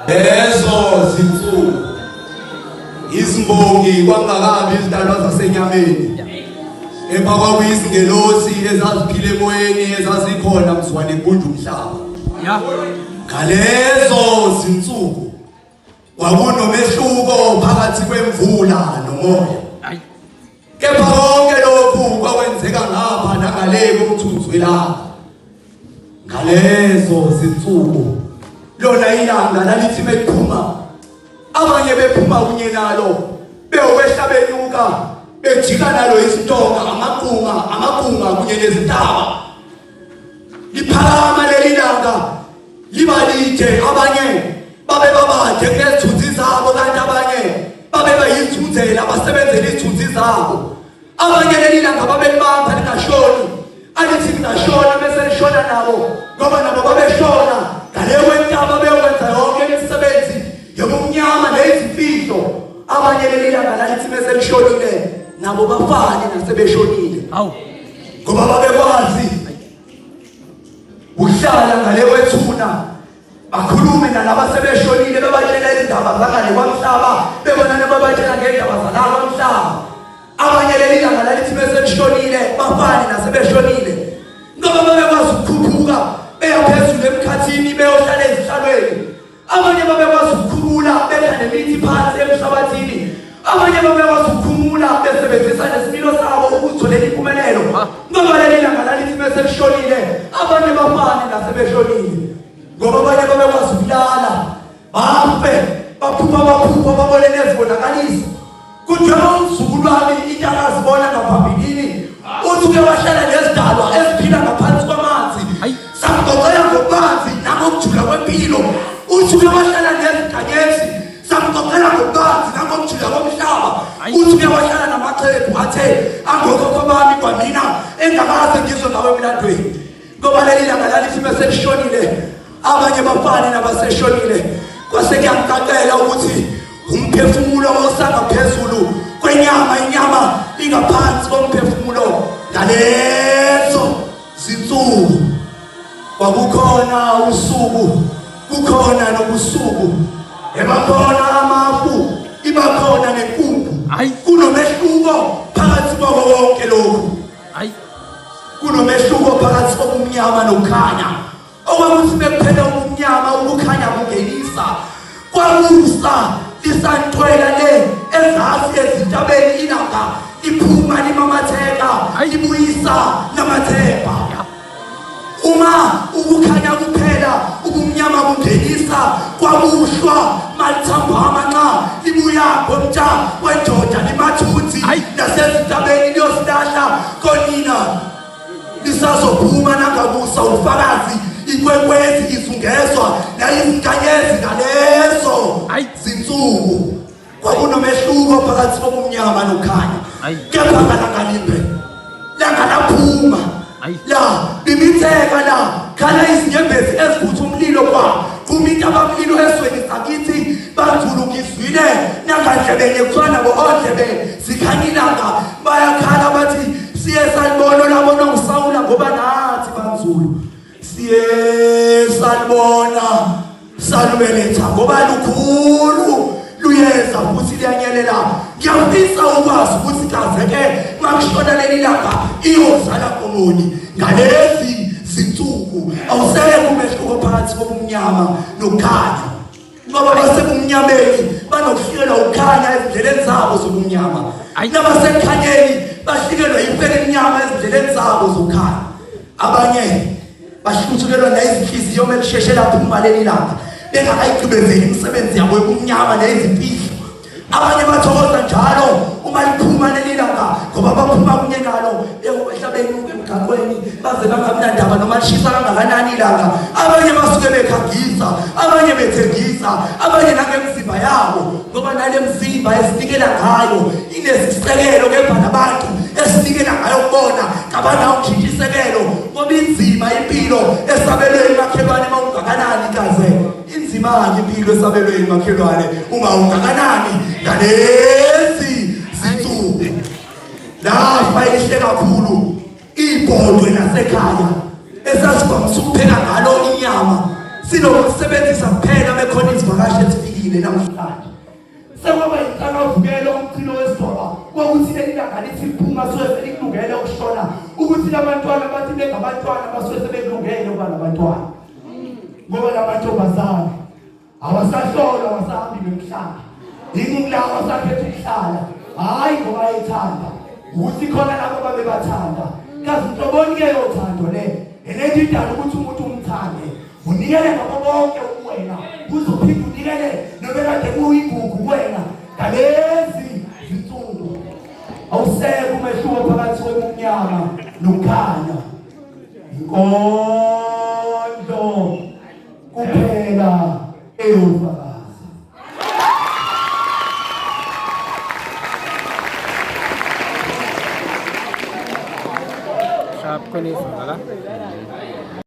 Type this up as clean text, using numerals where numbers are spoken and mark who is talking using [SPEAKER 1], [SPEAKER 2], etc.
[SPEAKER 1] lezo zinsuku izimbongi kwangakabi izidalwa zasenyameni ebakwakuyizingelosi ezaziphile emoyeni ezazikhona mzwane kunje umhlaba ngalezo zinsuku kwakunomehluko phakathi kwemvula nomoya kepha konke lokhu kwakwenzeka ngapha nangale komthunzi welanga ngalezo zinsuku lona ilanga lalithi bephuma abanye bephuma kunye nalo beyokwehla benyuka bejika nalo izitonga amaqunga kunye nezintaba liphakama leli langa libalide abanye babe babade ngezithunzi zabo kanti abanye babe bayithunzela basebenzela izithunzi zabo abanye leli langa babe libamba lingashoni alithi lingashona bese lishona nabo ngoba nabo babeshona ngaleyo kwentaba beyokwenza yonke imisebenzi yobumnyama nezimfihlo abanye leli langa lalithi bese lishonile nabo bafane nasebeshonile ngoba babekwazi uhlala ngale kwethuna bakhulume nalabo sebeshonile bebatshela izindaba zangale kwamhlaba bebonana babatshela ngendaba zalabo kwamhlaba abanye leli langa lalithi bese lishonile bafane nasebeshonile ngoba babekwazi ukukhuphuka beyaphezulu emkhathini beyohlala ezihlalweni abanye babekwazi ukukhumula bedla nemithi phansi emhlabathini abanye babekwazi ukukhumula besebenzisa nesimilo sabo ukutholela impumelelo ngoba leli langa lalithi bese lishonile abanye bafane nasebeshonile ngoba abanye babekwazi ukulala bafe baphupha babone nezibonakalisi kuthiwa umzukulwane into akazibona ngaphambilini uthi uke wahlala nezidalwa eziphila ngaphansi kwamanzi samgocela ngobanzi nangokujula kwempilo uthi uke wahlala neziganyezi samgocela ngobanzi nangokujula komhlaba uthi uke wahlala namaxhegu athe angokhokho bami kwamina engakaze ngizwe ngawe emlandweni ngoba leli langa lalithi bese lishonile abanye bafane nabaseshonile kwase kuyamkaqela ukuthi umphefumulo osangaphezulu kwenyama inyama ingaphansi komphefumulo ngalezo zinsuku kwakukhona usuku kukhona nobusuku ebakhona amafu ibakhona nenkumbu kunomehluko phakathi kwako konke lokhu kunomehluko phakathi kobumnyama nokukhanya okwakuthi bekuphela ubumnyama ukukhanya kungenisa kwamusa lisantwela le ezasi ezitabeni ilanga liphuma limamatheka libuyisa namatheka uma ukukhanya kuphela ubumnyama kungenisa kwamuhlwa malithambama nxa libuya ngomtsha wendoda limathuthi nasezitabeni liyosilahla konina lisazophuma nangabusa ubufakazi ikwekwezi izungezwa nayizinkanyezi ngalezo zinsuku kwakunomehluko phakathi kobumnyama nokukhanya kepha ngalangalimbe langalaphuma la bimitheka la khala izinyembezi eziphutha umlilo kwa kumita abamlilo esweni sakithi banzulu ngizwile nangandlebeni kuthiwa nabo ondlebe zikhanya ilanga bayakhala bathi siye salibona labona ngisawula ngoba nathi banzulu salibona salubeletha ngoba lukhulu luyeza futhi liyanyelela ngiyafisa ukwazi ukuthi kazeke makushona leli langa iyozala komoni ngalezi zinsuku awusekho umehluko phakathi kobumnyama nokukhanya ngoba basebumnyameni banokuhlikelwa ukukhanya ezindleleni zabo zobumnyama nabasekhanyeni bahlikelwa impela emnyama ezindleleni zabo zokukhanya abanye bashuthukelwa nezinhliziyo bekusheshela phuma leli langa bengakayigqibezeli imisebenzi yabo yobumnyama nezimfihlo abanye bathokoza njalo uma liphuma leli langa ngoba baphuma kunye nalo behlabeni emgaqweni baze bangamnandaba noma lishisa kangakanani ilanga abanye basuke bekhangisa abanye bethengisa abanye nangemzimba yabo ngoba nale mzimba esinikela ngayo inesisekelo kepha nabantu esinikela ngayo kubona kabana ukuthishisekelo ngoba inzima impilo esabelweni makhelwane mawungakanani kaze inzima impilo esabelweni makhelwane uma ungakanani ngalezi zinsuku lapha ihle kakhulu ibhodwe nasekhaya esasivamisa ukupheka ngalo sinokusebenzisa kuphela mekhona izivakashi ezifikile namhlanje. Sekwaba inhlangavukelo umchilo wesidoba kwakuthi lelilanga lithi liphuma soze likulungele ukushona ukuthi labantwana bathi bengabantwana basuke sebekulungele ukuba labantwana ngoba labantombazana awasahlolwa awasahambi nomhlaba iningi lawo asakhetha ukuhlala hayi ngoba ethanda ukuthi khona labo babebathanda kazi nhloboni-ke yothando le elento idala ukuthi umuntu umthande unikele ngabo bonke kuwena uzophinda unikele nobekade kuyigugu kuwena ngalezi zinsuku awusekho umehluko phakathi kwemnyama nokukhanya inkosi